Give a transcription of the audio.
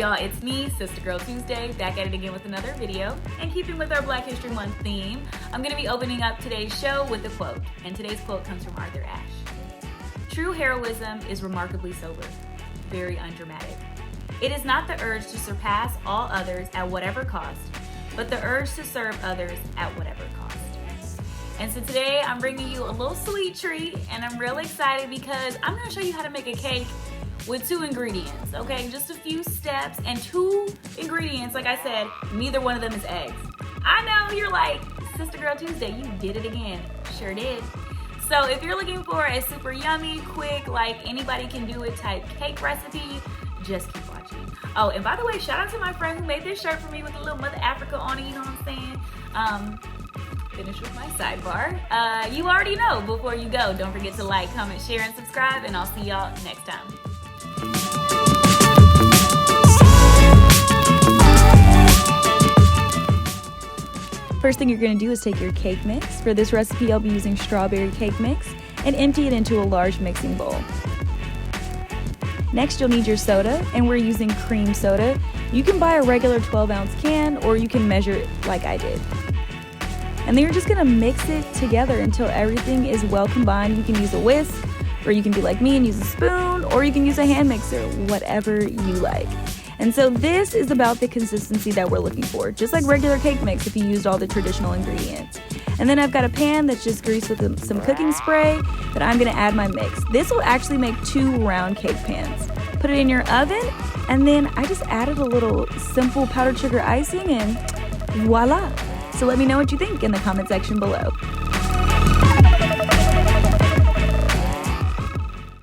y'all, it's me, Sister Girl Tuesday, back at it again with another video. And keeping with our Black History Month theme, I'm going to be opening up today's show with a quote. And today's quote comes from Arthur Ashe. True heroism is remarkably sober, very undramatic. It is not the urge to surpass all others at whatever cost, but the urge to serve others at whatever cost. And so today I'm bringing you a little sweet treat, and I'm real excited because I'm going to show you how to make a cake with 2 ingredients, okay? Just a few steps and 2 ingredients. Like I said, neither one of them is eggs. I know you're like, Sister Girl Tuesday, you did it again. Sure did. So if you're looking for a super yummy, quick, like anybody can do it type cake recipe, just keep watching. Oh, and by the way, shout out to my friend who made this shirt for me with a little Mother Africa on it, you know what I'm saying? Finish with my sidebar. You already know, before you go, don't forget to like, comment, share, and subscribe, and I'll see y'all next time. First thing you're going to do is take your cake mix. For this recipe, I'll be using strawberry cake mix and empty it into a large mixing bowl. Next, you'll need your soda, and we're using cream soda. You can buy a regular 12-ounce can, or you can measure it like I did. And then you're just going to mix it together until everything is well combined. You can use a whisk, or you can be like me and use a spoon, or you can use a hand mixer, whatever you like. And so this is about the consistency that we're looking for, just like regular cake mix if you used all the traditional ingredients. And then I've got a pan that's just greased with some cooking spray that I'm going to add my mix. This will actually make 2 round cake pans. Put it in your oven, and then I just added a little simple powdered sugar icing, and voila! So let me know what you think in the comment section below.